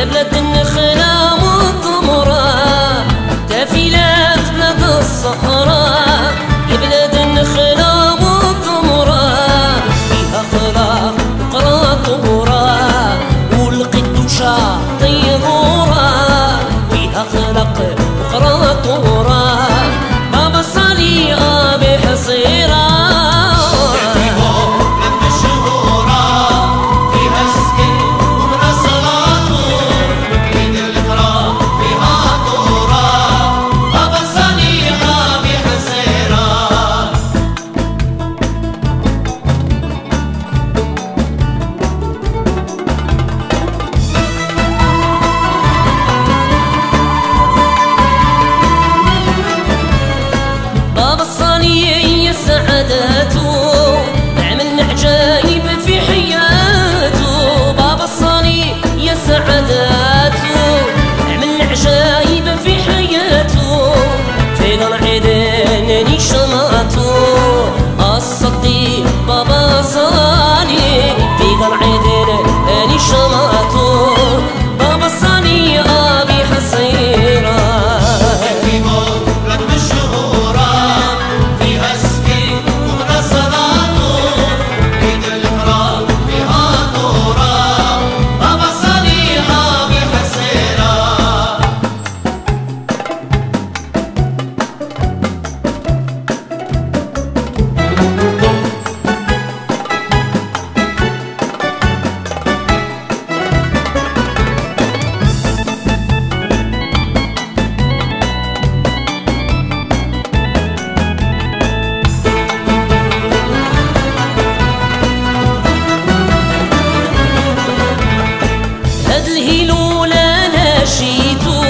يا بلاد النخلة والضمرة تافيلات بلاد الصحراء يا بلاد النخلة والضمرة فيها خلاق وقرا طورة والقدوشة طيورة فيها خلق وقرا طورة بابا صالي أبي حصيرة بابا صاني في قلعي أني شمعته بابا صاني أبي حصيرة في بلد مشهورة فيها سكين ومنى صلاته عيد الإكرام فيها نورة بابا صاني أبي حصيرة هاد الهيلولة ناشيتو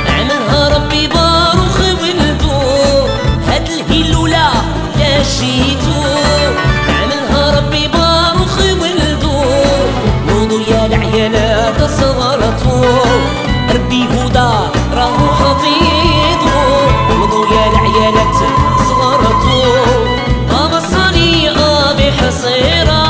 عملها ربي باروخ ولدو هاد الهيلولة ناشيتو عملها ربي باروخ ولدو نوضو يا العيالات صغرتو ربي هدى راهو حفيظو نوضو يا العيالات صغرتو بابا صالي أبي حصيرة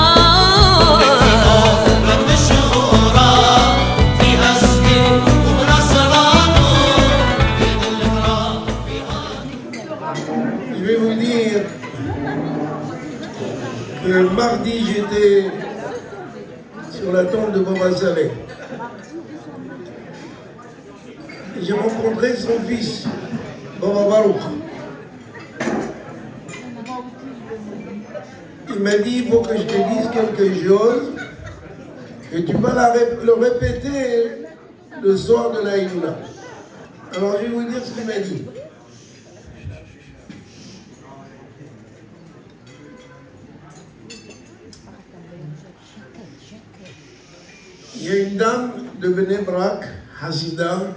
Mardi, j'étais sur la tombe de Baba Saleh. J'ai rencontré son fils, Baba Barouk. Il m'a dit, il faut que je te dise quelque chose, et tu vas le répéter le soir de la Inoula. Alors je vais vous dire ce qu'il m'a dit. Il y a une dame de Bnei Brak, Hasida,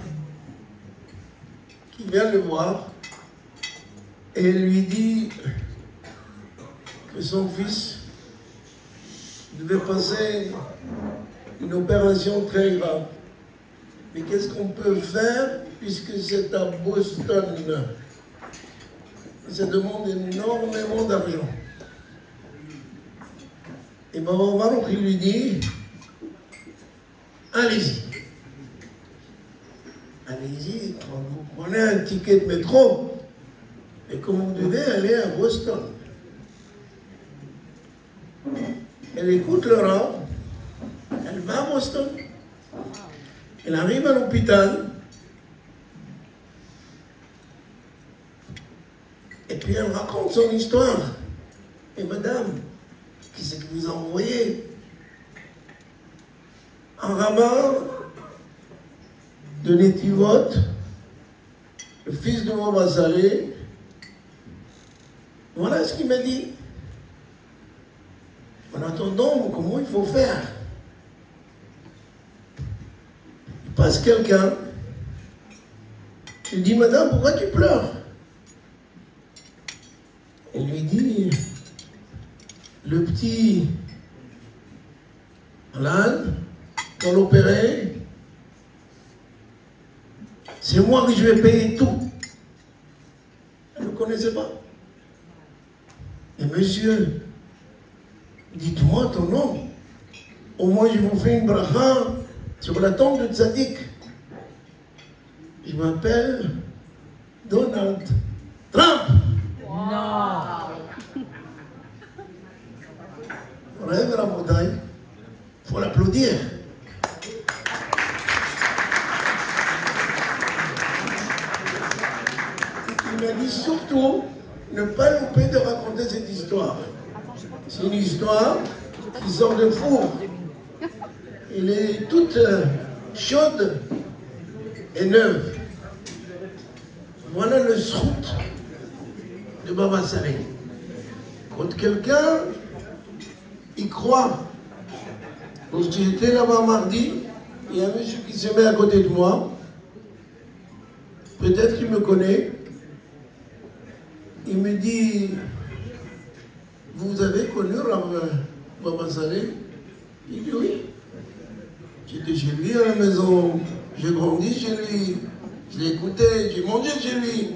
qui vient le voir et elle lui dit que son fils devait passer une opération très grave. Mais qu'est-ce qu'on peut faire puisque c'est à Boston? Ça demande énormément d'argent. Et Baba Barouk, il lui dit, allez-y. Allez-y, quand vous prenez un ticket de métro, et que vous devez aller à Boston. Elle écoute le rap, elle va à Boston. Elle arrive à l'hôpital, et puis elle raconte son histoire. Et madame, qui c'est que vous a envoyé? Un rabbin de Netivot, le fils de Baba Saleh. Voilà ce qu'il m'a dit. En attendant, comment il faut faire? Il passe quelqu'un. Il dit, madame, pourquoi tu pleures? Elle lui dit, le petit malade, dans l'opéré, c'est moi que je vais payer tout. Elle ne connaissait pas. Et monsieur, dites-moi ton nom. Au moins je vous fais une bracha sur la tombe de Tzadik. Je m'appelle Donald Trump. Non. On rêve la montagne, il faut l'applaudir. Il m'a dit surtout ne pas louper de raconter cette histoire. C'est une histoire qui sort de four. Elle est toute chaude et neuve. Voilà le srout de Baba Saleh. Quand quelqu'un y croit, quand j'étais là-bas mardi, il y a un monsieur qui se met à côté de moi. Peut-être qu'il me connaît. Il me dit, vous avez connu Baba Saleh? Il dit oui. J'étais chez lui à la maison, j'ai grandi chez lui, je l'ai écouté, j'ai mangé chez lui.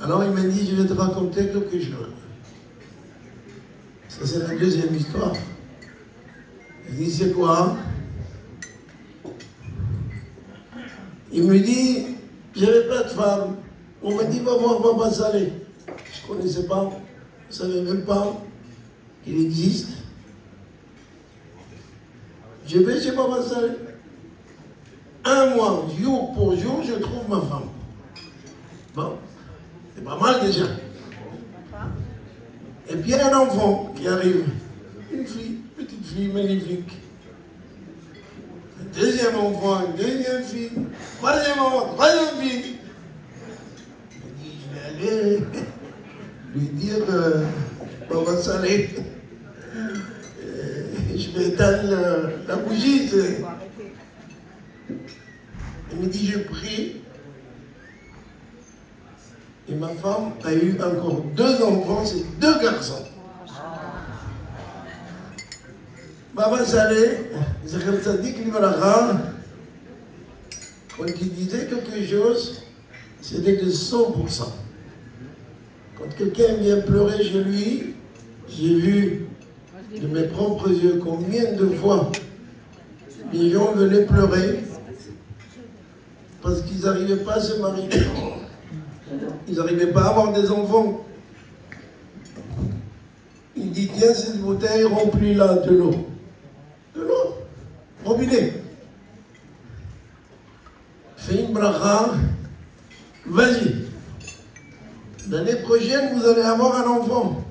Alors il m'a dit, je vais te raconter quelque chose. Ça c'est la deuxième histoire. Il dit, c'est quoi? Il me dit, j'avais pas de femme. On m'a dit, va voir Baba Saleh. Je ne connaissais pas, je ne savais même pas qu'il existe. Je vais chez Baba Saleh. Un mois, jour pour jour, je trouve ma femme. Bon, c'est pas mal déjà. Et puis il y a un enfant qui arrive. Une fille, petite fille magnifique. Un deuxième enfant, une deuxième fille. Troisième enfant, troisième fille. Je vais aller lui dire, Baba Saleh, je vais éteindre la bougie. Il me dit, je prie. Et ma femme a eu encore 2 enfants, c'est 2 garçons. Baba Saleh, Zecher Tzadik Livracha, quand il disait quelque chose, c'était de 100%. Quand quelqu'un vient pleurer chez lui, j'ai vu de mes propres yeux combien de fois les gens venaient pleurer parce qu'ils n'arrivaient pas à se marier. Ils n'arrivaient pas à avoir des enfants. Il dit, tiens, cette bouteille, remplis-la de l'eau. De l'eau. Robinet. Fais une bracha. Vas-y. L'année prochaine, vous allez avoir un enfant.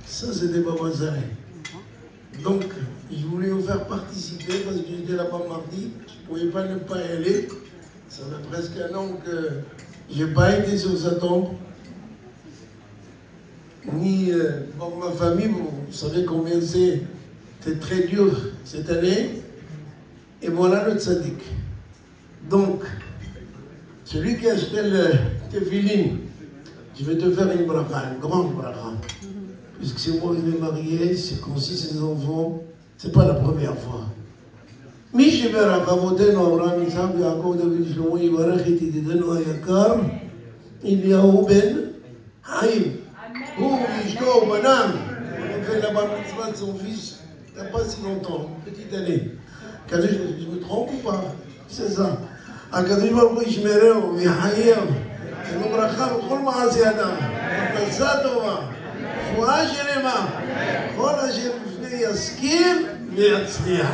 Ça, c'était Baba Saleh. Donc, je voulais vous faire participer parce que j'étais là-bas mardi. Je ne pouvais pas ne pas y aller. Ça fait presque un an que je n'ai pas été sur sa tombe. Ni pour ma famille, vous savez combien c'était très dur cette année. Et voilà le tzaddik. Donc, celui qui a acheté le tefillin, je vais te faire une bracha, une grande bracha. Puisque c'est moi qui vais marier, c'est concis ses enfants, c'est pas la première fois. מי שברך אבותינו אברהם, יצחק ויעקב דוד שלמה יברך את ידידנו היקר אליהו בן חיים. הוא ואשתו ובניו. On fait la bar mitzvah de son fils il n'y a pas si longtemps, une petite année. Je me trompe ou pas? C'est ça. הקדוש ברוך הוא ישמרהו ויחייהו וברכה בכל מעשי אדם. פרנסה טובה, רפואה שלמה, כל אשר לפני יזכיר ויצליח.